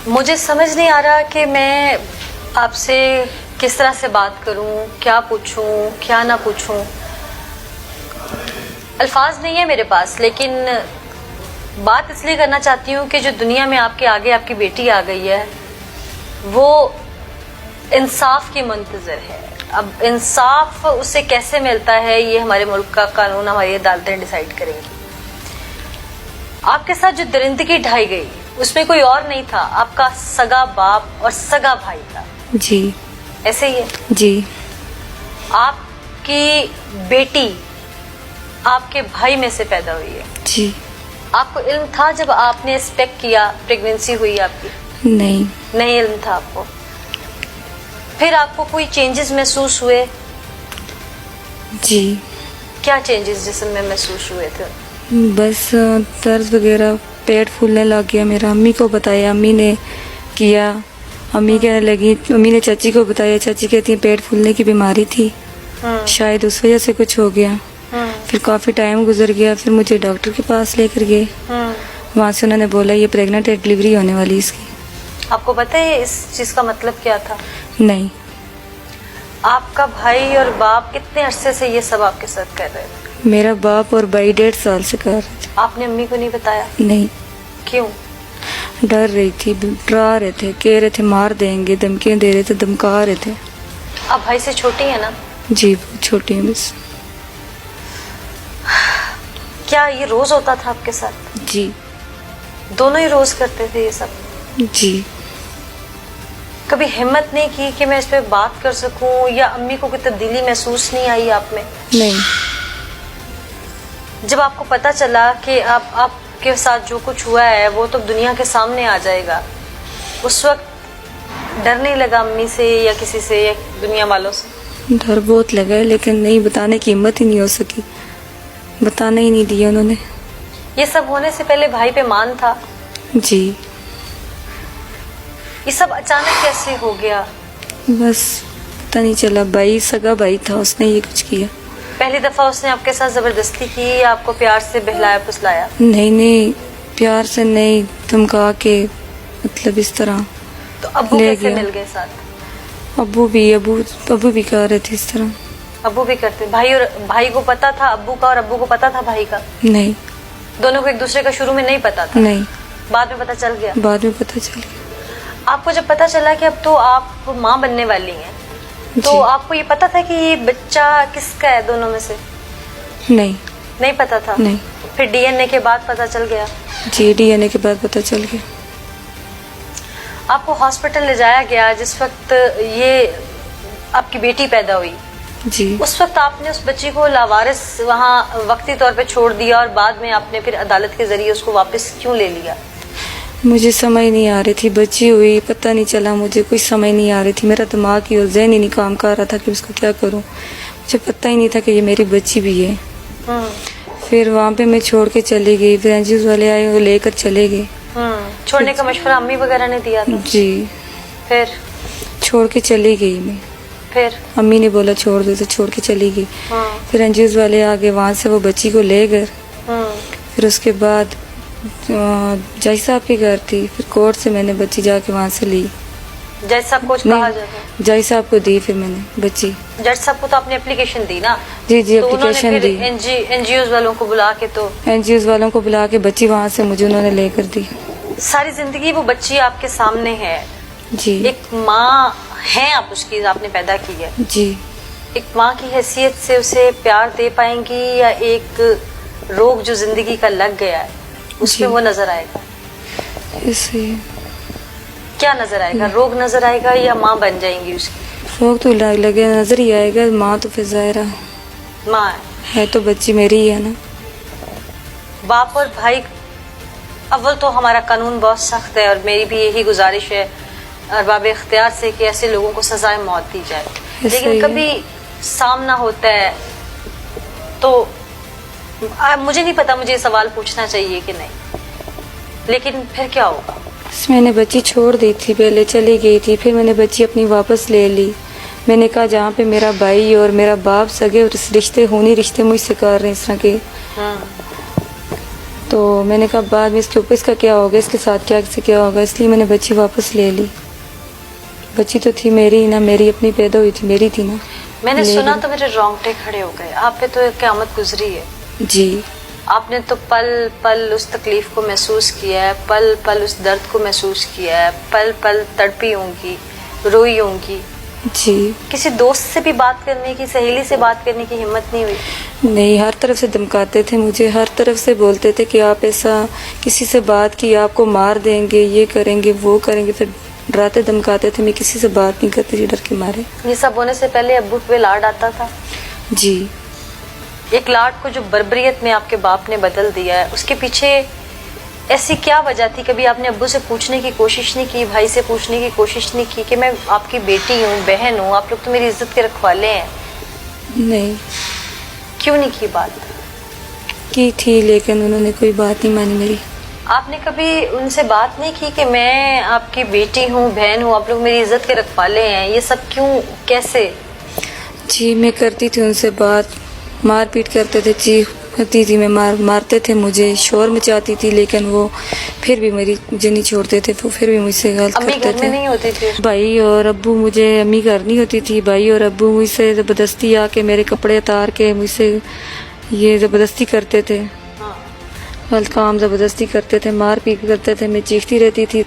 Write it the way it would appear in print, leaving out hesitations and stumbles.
مجھے سمجھ نہیں آ رہا کہ میں آپ سے کس طرح سے بات کروں، کیا پوچھوں کیا نہ پوچھوں. الفاظ نہیں ہے میرے پاس، لیکن بات اس لیے کرنا چاہتی ہوں کہ جو دنیا میں آپ کے آگے آپ کی بیٹی آ گئی ہے وہ انصاف کی منتظر ہے. اب انصاف اسے کیسے ملتا ہے یہ ہمارے ملک کا قانون، ہماری عدالتیں ڈیسائیڈ کریں گی. آپ کے ساتھ جو درندگی ڈھائی گئی اس میں کوئی اور نہیں تھا، آپ کا سگا باپ اور سگا بھائی تھا. جی ایسے ہی ہے. جی. آپ کی بیٹی آپ کے بھائی میں سے پیدا ہوئی ہے. جی. آپ کو علم تھا جب آپ نے ایکسپیکٹ کیا پریگنینسی ہوئی آپ کی؟ نہیں. نہیں علم تھا آپ کو. پھر آپ کو کوئی چینجز محسوس ہوئے؟ جی. کیا چینجز جسم میں محسوس ہوئے تھے؟ بس درد وغیرہ، پیٹ پھولنے لگ گیا میرا. امی کو بتایا، امی نے کیا. امی کہنے لگی، امی نے چاچی کو بتایا، چاچی کہتی ہیں پیٹ پھولنے کی بیماری تھی، شاید اس وجہ سے کچھ ہو گیا. پھر کافی ٹائم گزر گیا، پھر مجھے ڈاکٹر کے پاس لے کر گئے. وہاں سے انہوں نے بولا یہ پریگننٹ ہے، ڈلیوری ہونے والی اس کی. آپ کو پتہ ہے اس چیز کا مطلب کیا تھا؟ نہیں. آپ کا بھائی اور باپ کتنے عرصے سے یہ سب آپ کے ساتھ کر رہے تھے؟ میرا باپ اور بھائی 1.5 سال سے کر رہے تھے. آپ نے امی کو نہیں بتایا؟ نہیں. کیوں؟ ڈر رہی تھی، ڈرا رہے تھے، کہہ رہے تھے مار دیں گے، دھمکیاں دے رہے تھے، دھمکا رہے تھے. آپ بھائی سے چھوٹی ہیں نا؟ جی بہت چھوٹی ہیں بس. کیا یہ روز ہوتا تھا آپ کے ساتھ؟ جی. دونوں ہی روز کرتے تھے یہ سب؟ جی. کبھی ہمت نہیں کی کہ میں اس پہ بات کر سکوں، یا امی کو کوئی تبدیلی محسوس نہیں آئی آپ میں؟ نہیں. جب آپ کو پتا چلا کہ آپ کے ساتھ جو کچھ ہوا ہے وہ تو دنیا کے سامنے آ جائے گا، اس وقت ڈر نہیں لگا امی سے یا کسی سے یا دنیا والوں سے؟ ڈر بہت لگا ہے، لیکن نہیں بتانے کی ہمت ہی نہیں ہو سکی، بتانے ہی نہیں دیا انہوں نے. یہ سب ہونے سے پہلے بھائی پہ مان تھا؟ جی. یہ سب اچانک کیسے ہو گیا؟ بس پتہ نہیں چلا، بھائی سگا بھائی تھا، اس نے یہ کچھ کیا. پہلی دفعہ اس نے آپ کے ساتھ زبردستی کی یا آپ کو پیار سے بہلایا پھسلایا؟ نہیں پیار سے نہیں، دھمکا کے، مطلب اس طرح. تو ابو لے کیسے گیا. مل گئے ساتھ؟ ابو بھی کر رہے تھے اس طرح. ابو بھی کرتے؟ بھائی کو پتا تھا ابو کا اور ابو کو پتا تھا بھائی کا؟ نہیں. دونوں کو ایک دوسرے کا شروع میں نہیں پتا تھا؟ نہیں. بعد میں پتا چل گیا؟ بعد میں پتہ چل گیا. آپ کو جب پتا چلا کہ اب تو آپ ماں بننے والی ہیں تو جی. آپ کو یہ پتا تھا کہ یہ بچہ کس کا ہے دونوں میں سے؟ نہیں. نہیں پتا تھا؟ نہیں. پھر ڈی این اے کے بعد پتا چل گیا؟ جی ڈی این اے کے بعد پتہ چل گیا. آپ کو ہاسپٹل لے جایا گیا جس وقت یہ آپ کی بیٹی پیدا ہوئی، جی. اس وقت آپ نے اس بچی کو لاوارث وہاں وقتی طور پہ چھوڑ دیا اور بعد میں آپ نے پھر عدالت کے ذریعے اس کو واپس کیوں لے لیا؟ مجھے سمجھ نہیں آ رہی تھی، بچی ہوئی پتہ نہیں چلا، مجھے کوئی سمجھ نہیں آ رہی تھی، میرا دماغ ہی اور ذہن ہی نہیں کام کر رہا تھا کہ اس کو کیا کروں. مجھے پتہ ہی نہیں تھا کہ یہ میری بچی بھی ہے. پھر وہاں پہ میں چھوڑ کے چلی گئی، پھر این جی اوز والے آئے، وہ لے کر چلے گئے. چھوڑنے کا مشورہ امی وغیرہ نے دیا تھا؟ جی. پھر چھوڑ کے چلی گئی میں. پھر امی نے بولا چھوڑ دو تو چھوڑ کے چلی گئی. پھر این جی اوز والے آ گئے، وہاں سے وہ بچی کو لے گئے. پھر اس کے بعد جج صاحب کے گھر تھی، پھر کورٹ سے میں نے بچی جا کے وہاں سے لی. جج صاحب کو کہا جاتا ہے؟ جج صاحب کو دی پھر میں نے بچی. جج صاحب کو تو آپ نے اپلیکیشن دی نا؟ جی جی تو انہوں نے اپلیکیشن پھر دی. این جی اوز والوں کو بلا کے تو این جی اوز والوں کو بلا کے بچی وہاں سے مجھے انہوں نے لے کر دی. ساری زندگی وہ بچی آپ کے سامنے ہے. جی. ایک ماں ہیں آپ، اس کی آپ نے پیدا کی ہے. جی. ایک ماں کی حیثیت سے اسے پیار دے پائیں گی یا ایک روگ جو زندگی کا لگ گیا ہے اس میں وہ نظر آئے گا؟ ایسے کیا نظر آئے گا؟ روگ نظر آئے گا یا ماں بن جائیں گی اس کی؟ روگ تو لگے نظر ہی آئے گا، ماں تو پھر ظاہرہ ماں ہے تو بچی میری ہی ہے نا. باپ اور بھائی، اول تو ہمارا قانون بہت سخت ہے اور میری بھی یہی گزارش ہے ارباب اختیار سے کہ ایسے لوگوں کو سزائے موت دی جائے. لیکن کبھی سامنا ہوتا ہے تو مجھے نہیں پتا مجھے یہ سوال پوچھنا چاہیے کہ نہیں، لیکن پھر کیا ہوگا؟ میں نے بچی چھوڑ دی تھی، پہلے چلی گئی تھی، پھر میں نے بچی اپنی واپس لے لی. میں نے کہا جہاں پہ میرا بھائی اور میرا باپ سگے رشتے ہونی رشتے مجھ سے کر رہے ہیں اس طرح کے، تو تو میں نے کہا بعد میں اس کے اوپر اس کا کیا ہوگا، اس کے ساتھ کیا ہوگا، اس لیے میں نے بچی واپس لے لی. بچی تو تھی میری نہ، میری اپنی پیدا ہوئی تھی، میری تھی نا. میں نے لے سنا لی. تو میرے رونگٹے کھڑے ہو گئے. آپ پہ تو قیامت گزری ہے. جی آپ نے تو پل پل اس تکلیف کو محسوس کیا ہے، پل پل اس درد کو محسوس کیا ہے، پل پل تڑپی ہوں گی، روئی ہوں گی. جی. کسی دوست سے بھی بات کرنے کی، سہیلی سے بات کرنے کی ہمت نہیں ہوئی؟ نہیں، ہر طرف سے دھمکاتے تھے مجھے، ہر طرف سے بولتے تھے کہ آپ ایسا کسی سے بات کی آپ کو مار دیں گے، یہ کریں گے وہ کریں گے. پھر ڈراتے دھمکاتے تھے. میں کسی سے بات نہیں کرتی تھی ڈر کے مارے. یہ سب ہونے سے پہلے ابو پہ لاڈ آتا تھا؟ جی. ایک لاڈ کو جو بربریت میں آپ کے باپ نے بدل دیا ہے، اس کے پیچھے ایسی کیا وجہ تھی؟ کبھی آپ نے ابو سے پوچھنے کی کوشش نہیں کی، بھائی سے پوچھنے کی کوشش نہیں کی کہ میں آپ کی بیٹی ہوں، بہن ہوں، آپ لوگ تو میری عزت کے رکھوالے ہیں؟ نہیں کیوں نہیں کی بات؟ کی تھی لیکن انہوں نے کوئی بات نہیں مانی میری. آپ نے کبھی ان سے بات نہیں کی کہ میں آپ کی بیٹی ہوں، بہن ہوں، آپ لوگ میری عزت کے رکھوالے ہیں، یہ سب کیوں، کیسے؟ جی میں کرتی تھی ان سے بات، مار پیٹ کرتے تھے، چیخ کرتی تھی میں، مارتے تھے مجھے، شور مچاتی تھی، لیکن وہ پھر بھی میری مجھے نہیں چھوڑتے تھے. وہ پھر بھی مجھ سے غلط امی کرتے گھر میں تھے. نہیں ہوتی تھی؟ بھائی اور ابو، مجھے امی گھر نہیں ہوتی تھی، بھائی اور ابو مجھ سے زبردستی آ کے میرے کپڑے اتار کے مجھ سے یہ زبردستی کرتے تھے. ہاں. غلط کام زبردستی کرتے تھے، مار پیٹ کرتے تھے. میں چیختی رہتی تھی.